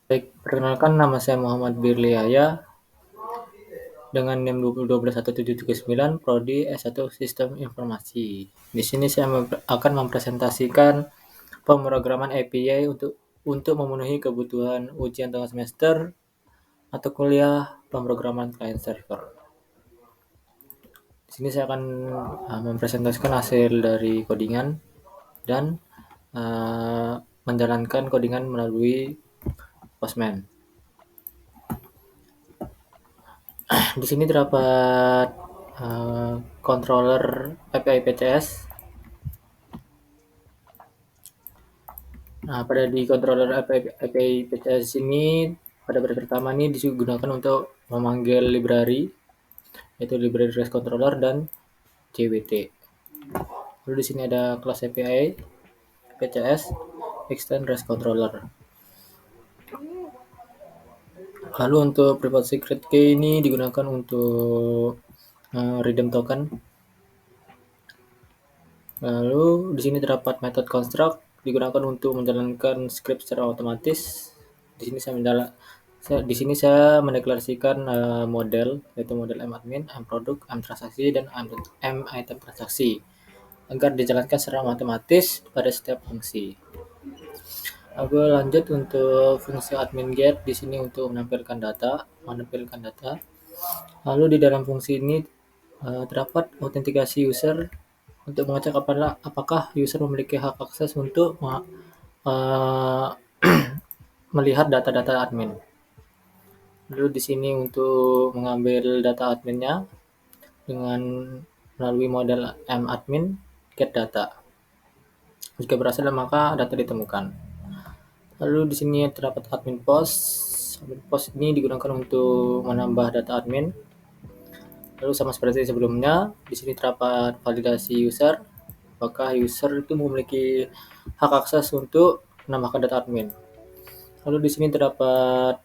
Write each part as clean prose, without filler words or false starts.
Baik, perkenalkan nama saya Muhammad Birliaya dengan NIM 20121739 Prodi S1 Sistem Informasi. Di sini saya akan mempresentasikan pemrograman API untuk memenuhi kebutuhan ujian tengah semester atau kuliah pemrograman client server. Di sini saya akan mempresentasikan hasil dari codingan dan menjalankan codingan melalui Postman. Di sini terdapat controller API PCS. Nah, pada di controller API PCS ini pada baris pertama ini digunakan untuk memanggil library, yaitu library REST controller dan JWT. Lalu di sini ada kelas API PCS extend REST controller. Lalu untuk private secret key ini digunakan untuk redeem token. Lalu di sini terdapat method construct digunakan untuk menjalankan script secara otomatis. Di sini saya mendeklarasikan model, yaitu model M-admin, M-product, M-transaksi, dan M-item transaksi agar dijalankan secara otomatis pada setiap fungsi. Aku lanjut untuk fungsi admin get di sini untuk menampilkan data. Lalu di dalam fungsi ini terdapat autentikasi user untuk mengecek apakah user memiliki hak akses untuk melihat data-data admin. Lalu di sini untuk mengambil data adminnya dengan melalui model M-admin get data. Jika berhasil maka data ditemukan. Lalu di sini terdapat admin post. Admin post ini digunakan untuk menambah data admin. Lalu sama seperti sebelumnya, di sini terdapat validasi user. Apakah user itu memiliki hak akses untuk menambahkan data admin. Lalu di sini terdapat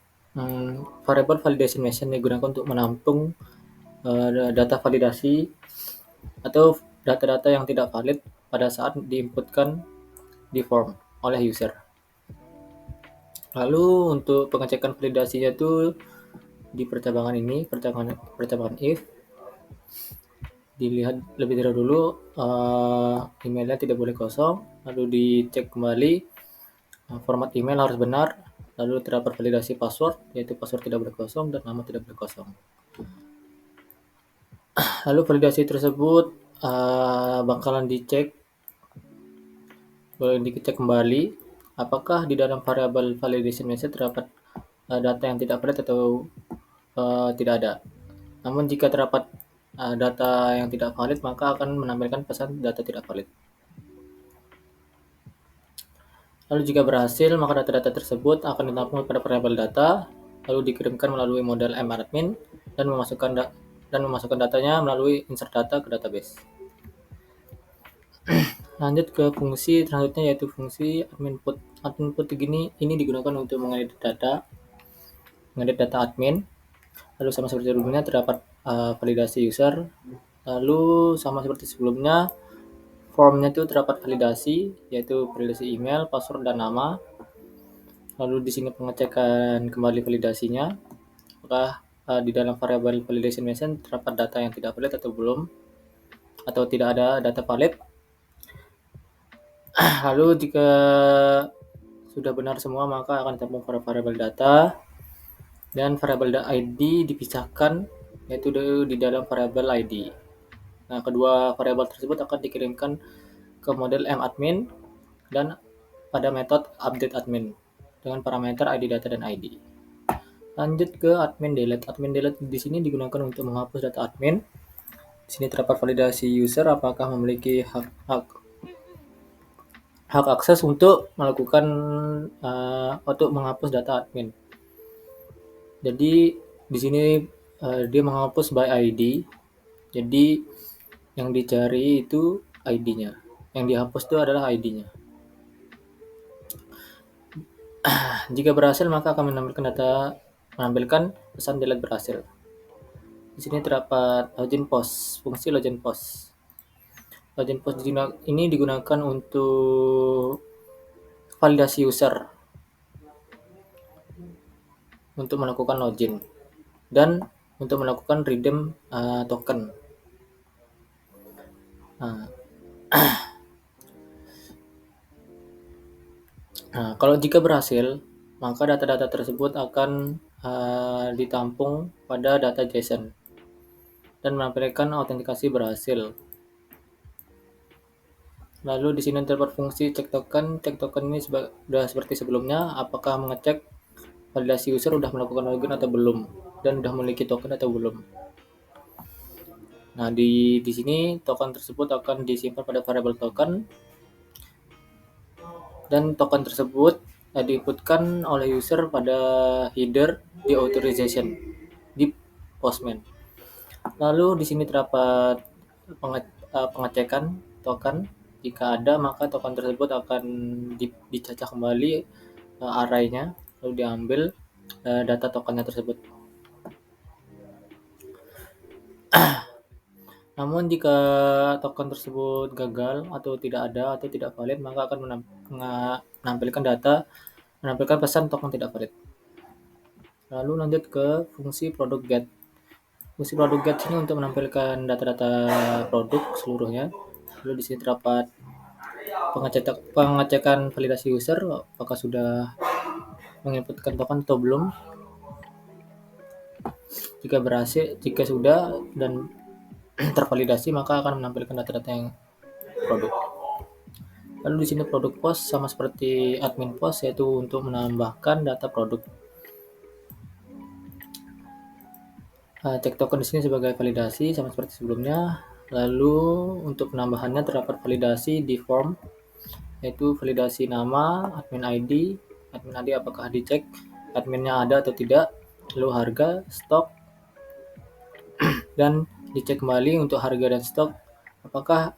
variable validation machine yang digunakan untuk menampung data validasi atau data-data yang tidak valid pada saat diinputkan di form oleh user. Lalu untuk pengecekan validasinya itu di percabangan ini, percabangan if, dilihat lebih dahulu emailnya tidak boleh kosong, lalu dicek kembali format email harus benar, lalu terdapat validasi password, yaitu password tidak boleh kosong dan nama tidak boleh kosong. Lalu validasi tersebut bakalan dicek kembali apakah di dalam variabel validation message terdapat data yang tidak valid atau tidak ada. Namun jika terdapat data yang tidak valid maka akan menampilkan pesan data tidak valid. Lalu jika berhasil maka data-data tersebut akan ditampung pada variabel data lalu dikirimkan melalui model M-admin dan memasukkan datanya melalui insert data ke database. Lanjut ke fungsi selanjutnya yaitu fungsi admin put. Admin put ini digunakan untuk mengedit data admin. Lalu sama seperti sebelumnya terdapat validasi user. Lalu sama seperti sebelumnya formnya itu terdapat validasi yaitu validasi email, password dan nama. Lalu di sini pengecekan kembali validasinya. Apakah di dalam variabel validation machine terdapat data yang tidak valid atau belum atau tidak ada data valid. Lalu jika sudah benar semua maka akan ditampung pada variabel data dan variabel ID dipisahkan yaitu di dalam variabel ID. Nah, kedua variabel tersebut akan dikirimkan ke model M-admin dan pada metode update admin dengan parameter ID data dan ID. Lanjut ke admin delete. Admin delete di sini digunakan untuk menghapus data admin. Di sini terdapat validasi user apakah memiliki hak akses untuk melakukan untuk menghapus data admin. Jadi di sini dia menghapus by ID. Jadi yang dicari itu ID-nya. Yang dihapus itu adalah ID-nya. Jika berhasil maka akan menampilkan pesan delete berhasil. Di sini terdapat login post, fungsi login post. Login post ini digunakan untuk validasi user. untuk melakukan login dan untuk melakukan redeem token. Nah, kalau jika berhasil, maka data-data tersebut akan ditampung pada data JSON dan menampilkan autentikasi berhasil. Lalu di sini terdapat fungsi cek token. Cek token ini sudah seperti sebelumnya, apakah mengecek validasi user sudah melakukan login atau belum dan sudah memiliki token atau belum. Nah, di sini token tersebut akan disimpan pada variable token dan token tersebut diinputkan oleh user pada header di authorization di Postman. Lalu di sini terdapat pengecekan token. Jika ada, maka token tersebut akan dicacah kembali array-nya, lalu diambil data tokennya tersebut. Namun jika token tersebut gagal atau tidak ada atau tidak valid, maka akan menampilkan pesan token tidak valid. Lalu lanjut ke fungsi product get. Fungsi product get ini untuk menampilkan data-data produk seluruhnya. Lalu di sini terdapat pengecekan validasi user, apakah sudah menginputkan token atau belum. Jika sudah dan tervalidasi, maka akan menampilkan data-data yang produk. Lalu di sini produk post sama seperti admin post, yaitu untuk menambahkan data produk. Cek token di sini sebagai validasi sama seperti sebelumnya. Lalu untuk penambahannya terdapat validasi di form, yaitu validasi nama, admin ID apakah dicek adminnya ada atau tidak, lalu harga, stok, dan dicek kembali untuk harga dan stok apakah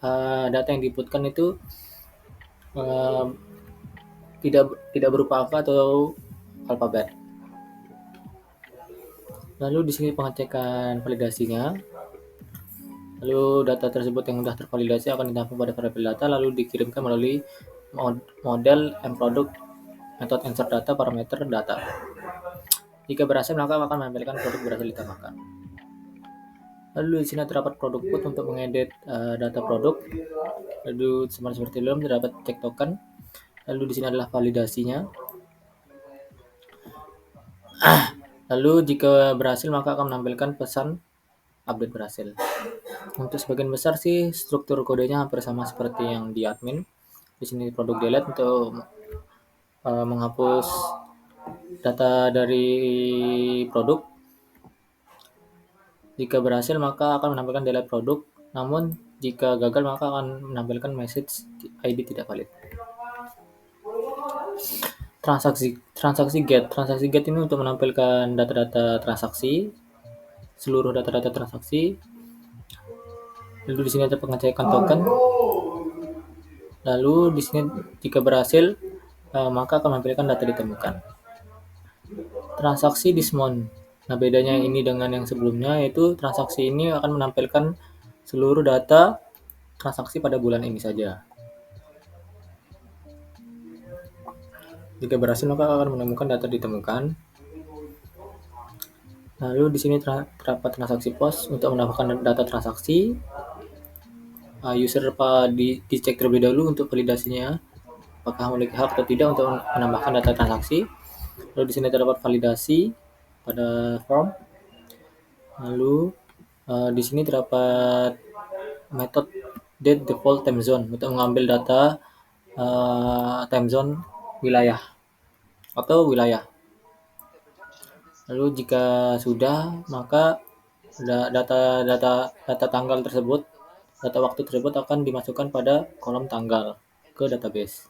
data yang diinputkan itu tidak berupa angka atau alfabet. Lalu di sini pengecekan validasinya. Lalu data tersebut yang sudah tervalidasi akan ditampung pada variabel data lalu dikirimkan melalui model mProduct metode insert data parameter data. Jika berhasil, maka akan menampilkan produk berhasil ditambahkan. Lalu di sini terdapat produk put untuk mengedit data produk. Lalu seperti belum terdapat cek token. Lalu di sini adalah validasinya. Lalu jika berhasil, maka akan menampilkan pesan update berhasil. Untuk sebagian besar sih struktur kodenya hampir sama seperti yang di admin. Di sini produk delete untuk menghapus data dari produk. Jika berhasil, maka akan menampilkan delete produk. Namun jika gagal, maka akan menampilkan message ID tidak valid. Transaksi get ini untuk menampilkan data-data transaksi, seluruh data-data transaksi. Lalu di sini ada pengecekan token. Lalu di sini jika berhasil, maka akan menampilkan data ditemukan. Transaksi dismount. Nah, bedanya ini dengan yang sebelumnya, yaitu transaksi ini akan menampilkan seluruh data transaksi pada bulan ini saja. Jika berhasil, maka akan menemukan data ditemukan. Lalu di sini terdapat transaksi pos untuk menambahkan data transaksi. User dicek terlebih dahulu untuk validasinya, apakah memiliki hak atau tidak untuk menambahkan data transaksi. Lalu di sini terdapat validasi pada form. Lalu di sini terdapat metode date default time zone untuk mengambil data time zone wilayah atau wilayah. Lalu jika sudah, maka data tanggal tersebut, data waktu tersebut akan dimasukkan pada kolom tanggal ke database.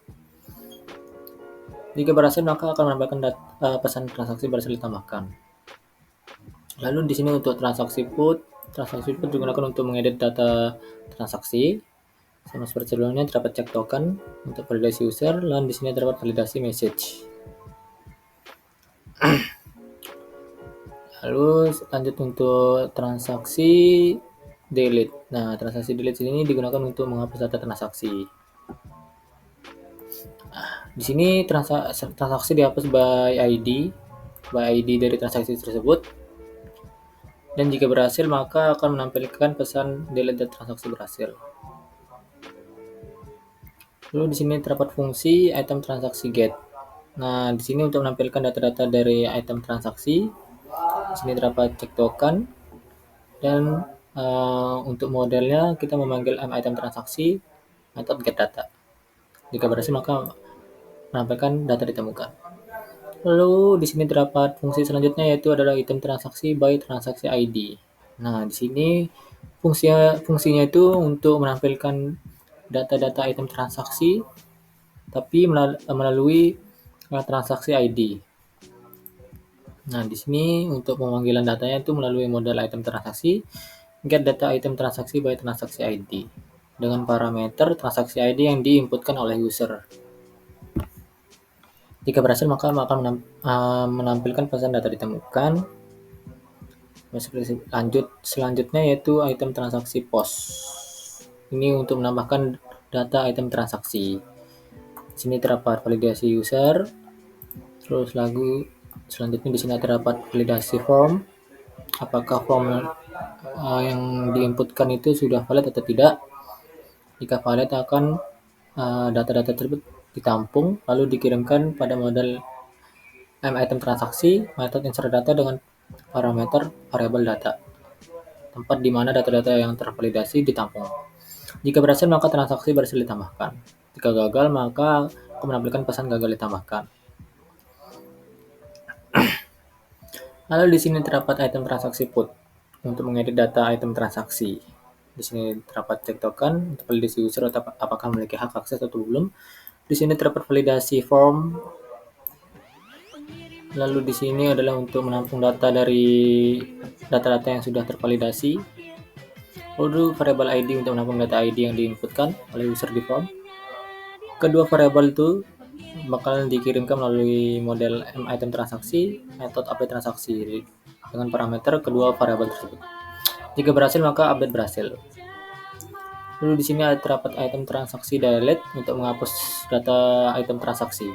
Jika berhasil, maka akan menambahkan pesan transaksi berhasil ditambahkan. Lalu di sini untuk transaksi put digunakan untuk mengedit data transaksi. Sama seperti sebelumnya terdapat cek token untuk validasi user, dan di sini terdapat validasi message. Lalu lanjut untuk transaksi delete. Nah, transaksi delete ini digunakan untuk menghapus data transaksi. Di sini transaksi dihapus by ID. by ID dari transaksi tersebut. Dan jika berhasil, maka akan menampilkan pesan delete dan transaksi berhasil. Lalu di sini terdapat fungsi item transaksi get. Nah, di sini untuk menampilkan data-data dari item transaksi, di sini terdapat cek token dan untuk modelnya kita memanggil item transaksi method get data. Jika berhasil, maka menampilkan data ditemukan. Lalu di sini terdapat fungsi selanjutnya yaitu adalah item transaksi by transaksi ID. Nah, di sini fungsinya itu untuk menampilkan data-data item transaksi tapi melalui transaksi ID. Nah, di sini untuk pemanggilan datanya itu melalui model item transaksi get data item transaksi by transaksi ID dengan parameter transaksi ID yang diinputkan oleh user. Jika berhasil, maka akan menampilkan pesan data ditemukan. Selanjutnya yaitu item transaksi post. Ini untuk menambahkan data item transaksi. Di sini terdapat validasi user. Terus selanjutnya di sini terdapat validasi form. Apakah form yang diinputkan itu sudah valid atau tidak? Jika valid, akan data-data tersebut ditampung lalu dikirimkan pada model item transaksi method insert data dengan parameter variable data, tempat di mana data-data yang tervalidasi ditampung. Jika berhasil, maka transaksi berhasil ditambahkan. Jika gagal, maka akan menampilkan pesan gagal ditambahkan. Lalu di sini terdapat item transaksi put untuk mengedit data item transaksi. Di sini terdapat cek token untuk validasi user apakah memiliki hak akses atau belum. Di sini terdapat validasi form. Lalu di sini adalah untuk menampung data dari data-data yang sudah tervalidasi. Lalu variable ID untuk menampung data ID yang diinputkan oleh user di form. Kedua variabel itu bakal dikirimkan melalui model item transaksi, metode update transaksi dengan parameter kedua variabel tersebut. Jika berhasil, maka update berhasil. Lalu di sini terdapat item transaksi delete untuk menghapus data item transaksi.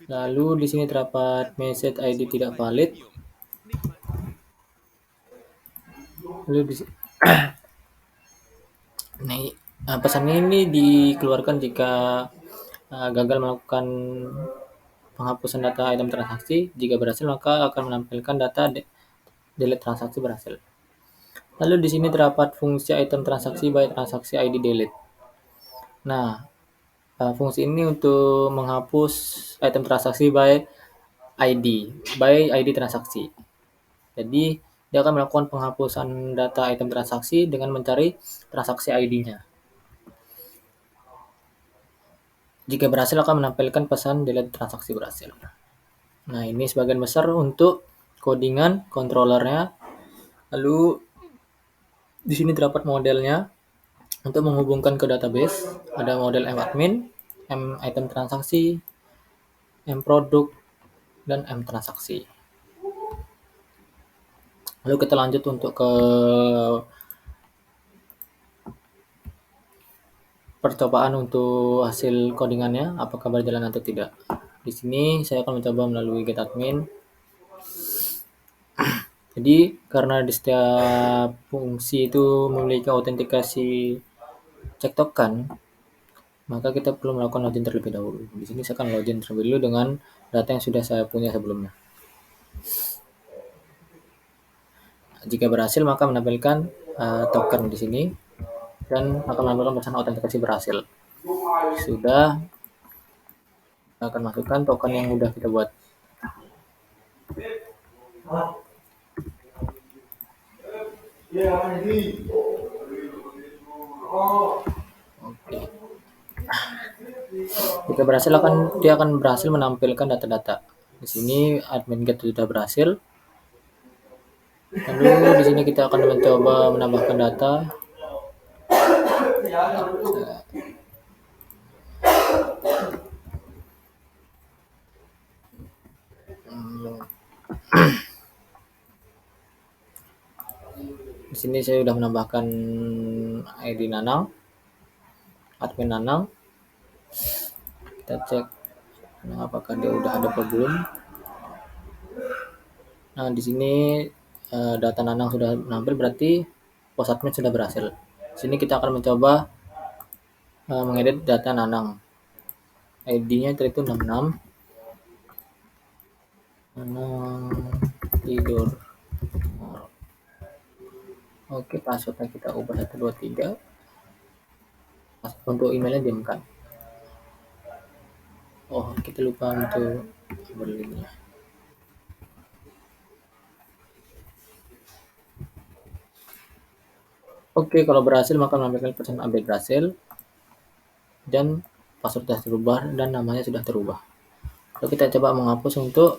Lalu di sini terdapat message ID tidak valid. Lalu di pesan ini dikeluarkan jika gagal melakukan penghapusan data item transaksi. Jika berhasil, maka akan menampilkan data delete transaksi berhasil. Lalu di sini terdapat fungsi item transaksi by transaksi ID delete. Nah, fungsi ini untuk menghapus item transaksi by ID transaksi. Jadi dia akan melakukan penghapusan data item transaksi dengan mencari transaksi ID-nya. Jika berhasil, akan menampilkan pesan delete transaksi berhasil. Nah, ini sebagian besar untuk codingan controllernya. Lalu di sini terdapat modelnya untuk menghubungkan ke database. Ada model madmin, item transaksi, produk, dan transaksi. Lalu kita lanjut untuk ke percobaan untuk hasil codingannya, apakah berjalan atau tidak. Di sini saya akan mencoba melalui getAdmin. Jadi karena di setiap fungsi itu memiliki autentikasi cek token, maka kita perlu melakukan login terlebih dahulu. Di sini saya akan login terlebih dahulu dengan data yang sudah saya punya sebelumnya. Jika berhasil, maka menampilkan token di sini dan akan menampilkan pesan autentikasi berhasil. Sudah, kita akan masukkan token yang sudah kita buat. Oke. Jika berhasil, dia akan berhasil menampilkan data-data. Di sini admin get sudah berhasil. Lalu di sini kita akan mencoba menambahkan data. Di sini saya sudah menambahkan ID Nanang, admin Nanang. Kita cek Nah, apakah dia udah ada apa belum? Nah, di sini data Nanang sudah menampil, berarti pos admin sudah berhasil. Di sini kita akan mencoba mengedit data Nanang. ID-nya itu 66. Nanang tidur. Oke, passwordnya kita ubah 123. Untuk emailnya diamkan. Oh, kita lupa untuk berlinknya. Oke, kalau berhasil maka menampilkan pesan update berhasil dan password sudah terubah dan namanya sudah terubah. Lalu kita coba menghapus untuk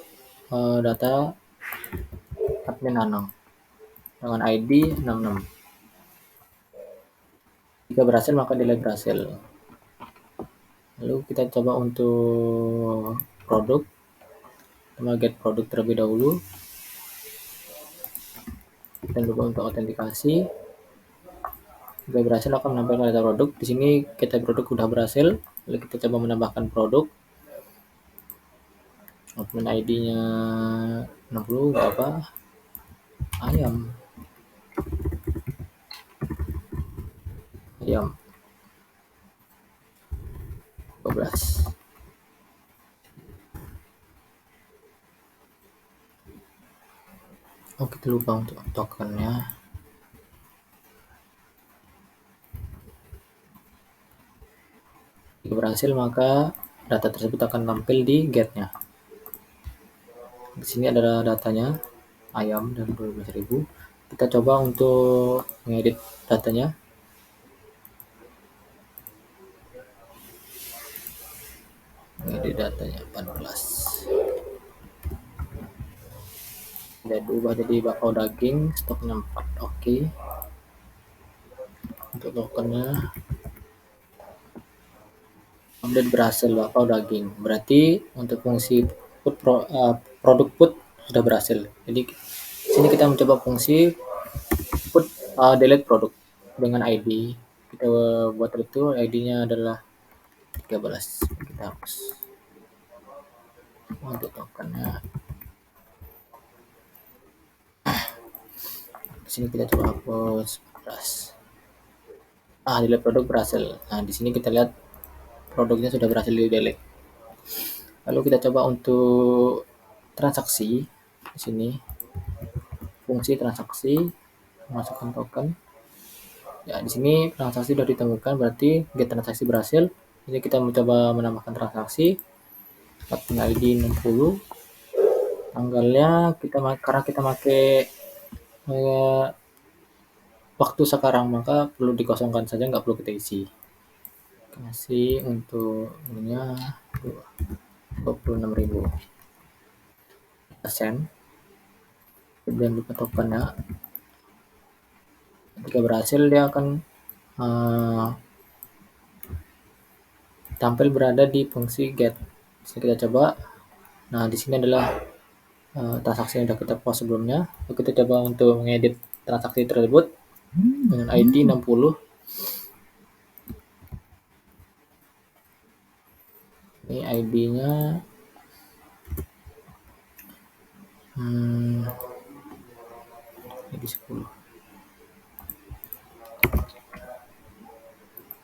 data admin Nanang dengan ID 66. Jika berhasil maka delete berhasil. Lalu kita coba untuk produk, kita get produk terlebih dahulu. Dan lupa untuk autentikasi. Jika berhasil akan menampilkan data produk. Di sini kita produk sudah berhasil. Lalu kita coba menambahkan produk. Admin ID-nya 60 nggak apa. Ayam. Ayam. 12. Oh, kita lupa untuk tokennya. Jika berhasil maka data tersebut akan tampil di get-nya. Di sini adalah datanya ayam dan 12.000. Kita coba untuk mengedit datanya. Mengedit datanya 14. Dan diubah jadi bakau daging, stoknya 4. Oke. Untuk tokennya update berhasil bakau daging. Berarti untuk fungsi produk put sudah berhasil. Jadi sini kita mencoba fungsi put delete produk dengan ID. Kita buat itu ID-nya adalah 13. Kita hapus. Untuk tokennya. Di sini kita coba hapus 14. Delete produk berhasil. Nah, di sini kita lihat produknya sudah berhasil di delete. Lalu kita coba untuk transaksi. Di sini fungsi transaksi, masukkan token. Ya, di sini transaksi sudah ditemukan, berarti get transaksi berhasil. Jadi kita mencoba menambahkan transaksi. Admin ID 60. Tanggalnya karena kita pakai waktu sekarang maka perlu dikosongkan saja, nggak perlu kita isi. Kasih untuk ininya 26.000%. Jangan lupa tokennya. Jika berhasil dia akan tampil berada di fungsi get. Jadi kita coba. Nah, di sini adalah transaksi yang sudah kita post sebelumnya. Lalu kita coba untuk mengedit transaksi tersebut dengan ID 60. Ini ID-nya ID 10.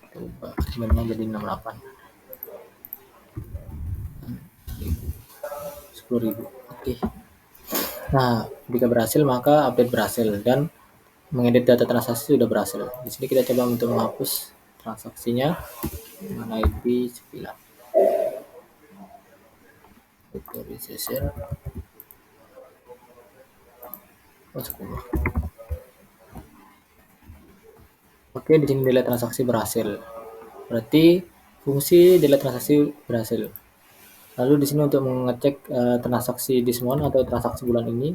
Kita ubah sebenarnya jadi 68. 10.000. Oke. Nah, jika berhasil maka update berhasil dan mengedit data transaksi sudah berhasil. Di sini kita coba untuk menghapus transaksinya dengan ID 9. Authorization 10. Oke, di sini delete transaksi berhasil. Berarti fungsi delete transaksi berhasil. Lalu di sini untuk mengecek transaksi this month atau transaksi bulan ini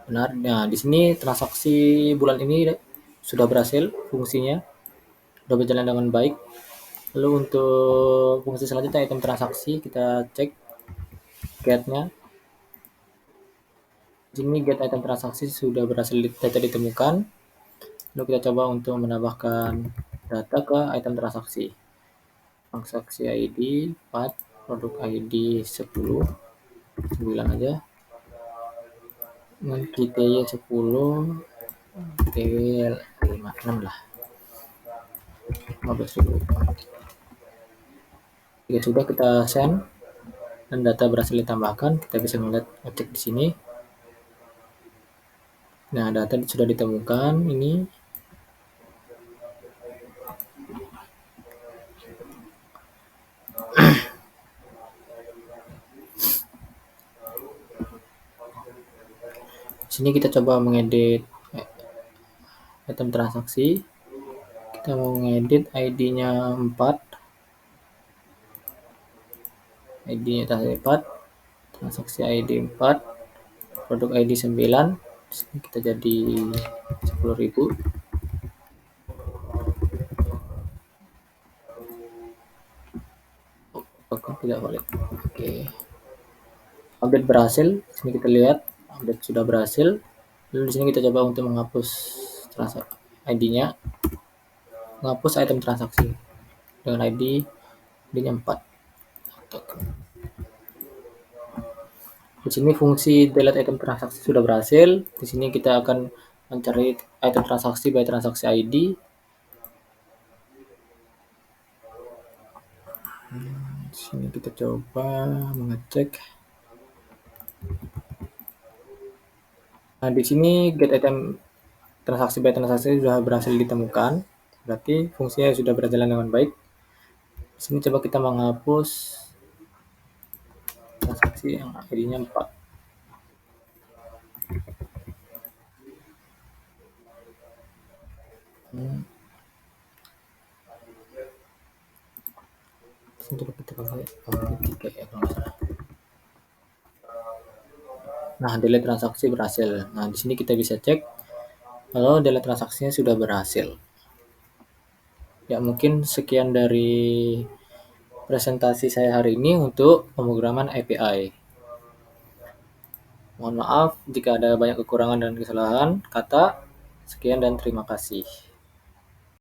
benar. Nah, di sini transaksi bulan ini sudah berhasil fungsinya, sudah berjalan dengan baik. Lalu untuk fungsi selanjutnya item transaksi kita cek get-nya. Di sini get item transaksi sudah berhasil data ditemukan. Lalu kita coba untuk menambahkan data ke item transaksi. transaksi ID 4, produk ID 10, 9 aja. QTY 10, TW 5, 6 lah. 15.000. Jika sudah kita send dan data berhasil ditambahkan, kita bisa melihat ngecek di sini. Nah, data sudah ditemukan ini. Di sini kita coba mengedit item transaksi. Kita mau ngedit ID-nya 4. ID-nya transaksi 4, transaksi ID 4, produk ID 9. Di sini kita jadi 10.000. Oke, tidak valid. Oke. Update berhasil. Di sini kita lihat update sudah berhasil. Lalu di sini kita coba untuk menghapus transaksi ID-nya. Menghapus item transaksi dengan ID-nya 4. Di sini fungsi delete item transaksi sudah berhasil. Di sini kita akan mencari item transaksi by transaksi ID. Di sini kita coba mengecek. Nah, di sini get item transaksi by transaksi sudah berhasil ditemukan. Berarti fungsinya sudah berjalan dengan baik. Di sini coba kita menghapus transaksi yang ID-nya 4. Sini coba kita pakai 3 ya kalau nggak salah. Nah, delete transaksi berhasil. Nah, di sini kita bisa cek kalau delete transaksinya sudah berhasil. Ya, mungkin sekian dari presentasi saya hari ini untuk pemrograman API. Mohon maaf jika ada banyak kekurangan dan kesalahan kata. Sekian dan terima kasih.